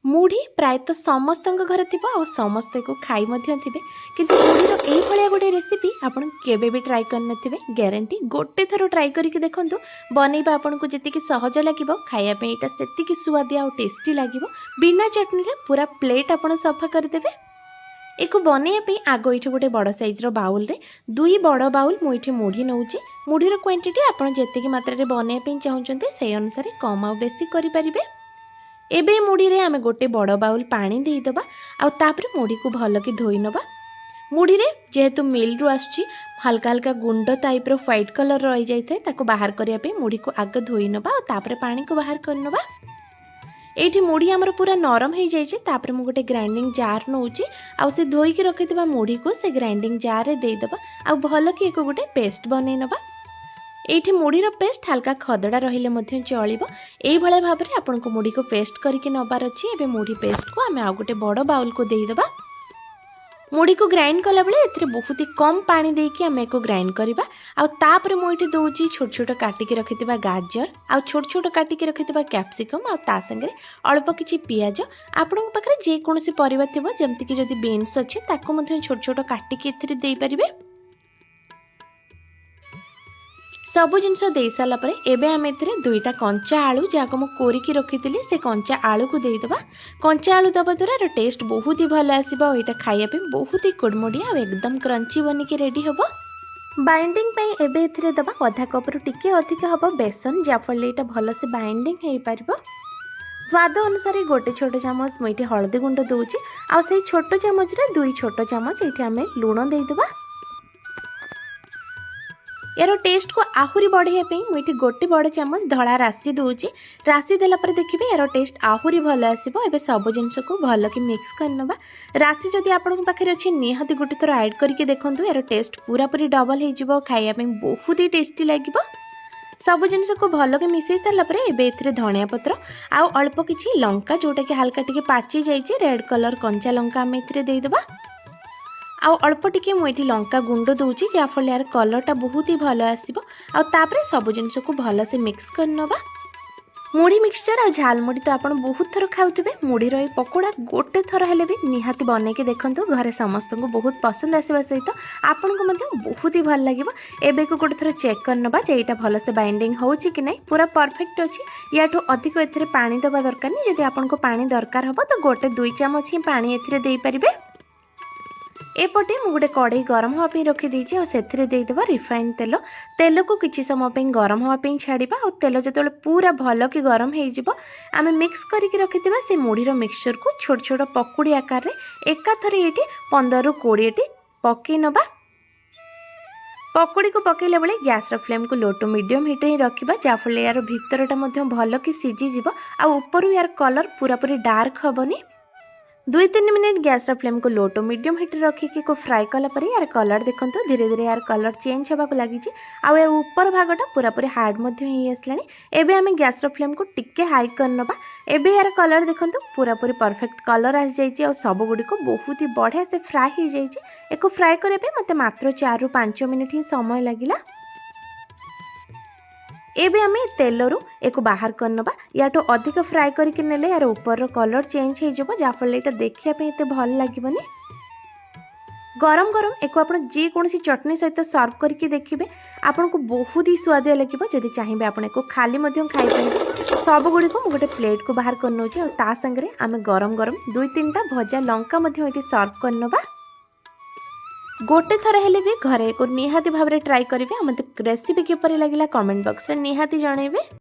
मुढ़ी प्रायतः समस्त घर थी समस्ते को खाई थे किंतु मुढ़ीर यही गोटे रेसिपी आपन केबे भी ट्राई करनथिबे ग्यारंटी गोटे थर ट्राई करके देखंतु बनैबा आपन को जतिकि सहज लागिबो खाया पे एटा सेतिकि सुआदिया और टेस्टी लागिबो बिना चटनी रे पूरा प्लेट आपन सफा कर देबे। एको बनैया पे आगो इठी गोटे बड़ साइज रो बाउल रे दुई बड़ बाउल मु इठी मुढ़ी नउची मुढ़ीर क्वांटिटी आपन जतिकि मात्रा रे बनैया पे चाहुचंते से अनुसार कम आ बेसी करि परिबे। एबे मुढ़ी रे आमे गोटे बड़ बाउल पानी देई दबा आ तापरे मुढ़ी को भल कि धोई नबा। मुढ़ी रे जेहेतु मिल रु आसुची हल्का हल्का गुंड टाइप रो व्हाइट कलर रही जाई थे ताको बाहर करिया पे मुढ़ी को आगे धोई नबा आ तापरे पानी को बाहर कर नबा। एठी मुढ़ी हमर पूरा नरम हो जाई छे तापरे मु गोटे ग्राइंडिंग जार नउची आ से धोई के रखितबा मुढ़ी को से ग्राइंडिंग जार रे देई दबा आ भल कि एको गोटे पेस्ट बनै नबा। एठी मुढ़ीर पेस्ट हल्का खदड़ा रहिले मध्य चलिबो एई भले भाबरे आपन को मुढ़ी को पेस्ट करके नबार अछि। एबे मुढ़ी पेस्ट को आमे आ गोटे बड़ बाउल को देई दबा। मुढ़ी को ग्राइंड कला बेले एथिरे बहुत ही कम पानी देकी आमे एको ग्राइंड करबा आ तापरे मु एठी दोउची छोट छोट काटी के रखितबा गाजर आ छोट छोट काटी के रखितबा कैप्सिकम आ ता संगे अल्प किछि पियाज आपन पाखरे जे कोनोसी परिबा थिबो जेमति कि जदि बीन्स अछि ताको मध्य छोट छोट काटी के एथिरे देई परिबे। सबु जिनस दे सारा पर एबे आम एथिरे दुईटा कंचा आलू जहाँ मु कोरिकी रखी से कंचा आलू को देदबा। कंचा आलू दबा द्वारा टेस्ट बहुत ही भल आसीबा और एटा खाइया पे बहुत ही कुड़मुड़िया और एकदम क्रंची बनिकी रेडी हबो। बाइंडिंग पे एबे एथिरे दबा आधा कप रु टिके अधिक हबो बेसन जाफल एटा भल से बाइंडिंग हेई पारिबो। स्वाद अनुसार गोटे छोट चामच मुझे हलदी गुंड दउची आ सेई छोट चामच रे दुई छोट चामच एठी आमे लूण देदबा। यार टेस्ट को आहुरी बढ़ाई मुझे गोटे बड़ चामच धला राशि दूची राशि देला पर देखिए यार टेस्ट आहुरी भल आसो। एबे सब जिनस को भल कि मिक्स करनबा। राशि जदि आपन पाखे अच्छी निहाती गोटे थर ऐड करके देखंतु यार टेस्ट पूरा पूरी डबल हो खाया बहुत ही टेस्टी लगे। सब जिनस को भल कि मिसई सारा पर एबे एथिरे धनिया पत्र आउ अल्प किछि लंका जोटा कि हल्का टिके पाची जाइए रेड कलर कंचा लंका आम एथिरे देदबा। आउ अल्प टिके मुझे लंका गुंड दूची जहाँफल यार कलरटा बहुत ही भल आसो। आउे सब जिनस को भल से मिक्स करनबा। मुढ़ी मिक्सचर और झाल मुढ़ी तो आप बहुत थर खाऊे मुढ़ीर ये पकोड़ा गोटे थर हेले भी निहाती बनैके देखंतु घरे समस्त को बहुत पसंद आसवा सहित आपन को बहुत ही भल लगे। एबे को गोटे थर चेक करनबा जे एटा भल से बाइंडिंग होची कि नहीं पूरा परफेक्ट अच्छी। याठू अधिक एथिरे पानी दबा दरकार नहीं जदि आपन को पानी दरकार हो तो गोटे 2 चामच ही पानी एथिरे देई परिबे। एपटे मु गोटे कड़ई गरम होगा रखी देछि और सेथिरे देई देबा रिफाइन तेल। तेल को किछि समय पे गरम होगा छाड़िबा और तेल जतले पूरा भल कि गरम हो जिवो आमे मिक्स करके रखिथिबा से मुढ़ीर मिक्सचर को छोट छोट पकुड़ी आकार रे एका थरे एठी 15 रु 20 टी पकई नबा। पकुड़ी को पकेला बेले गैस रो फ्लेम को लो टू मीडियम हीट ही रखिबा जाफले यार भितरटा मध्य भल कि सिझी जिवो आ ऊपर यार कलर पूरा पूरी डार्क हबनी। 2-3 मिनट गैस फ्लेम को लो टू मीडियम हीट रखिकी को फ्राए कला पर यार कलर देखंतु धीरे धीरे यार कलर चेंज होगा लगी आउ यार ऊपर भागटा पूरा पूरी हार्ड मध्य ही आसलानी। एबे आमे गैस फ्लेम को टिके हाई करनबा। एबे यार कलर देखंतु पूरा पूरी परफेक्ट कलर आस जाइए और सब गुडी को बहुत ही बढ़िया से फ्राए हो जाइए। एको फ्राए करे पे मते मात्र 4 रु 5 मिनट ही समय लागिला। एबे आमे तेलरू एको बाहर करनबा। याठो अधिक फ्राए करके नेले यार ऊपर कलर चेंज हो जाबो जाफल एटा देखिया पे एते भल लागिबनी। गरम गरम एको आपण जे कोनसी चटनी सहित सर्व करके देखिबे आपन को बहुत ही स्वाद लागिबो। जदि चाहिबे आपण एको खाली मध्यम खाइ पाए। सब गुडी को गोटे प्लेट को बाहर करनो छै और ता संगे आमे गरम गरम 2-3टा भजा लंका मध्यम एटी सर्व करनबा। गोटे थर हेले भी घरे को निहाती भाव ट्राई करेंगे। मत रेसिपी किपर लगिला कमेंट बॉक्स रे निहाती जनइबे।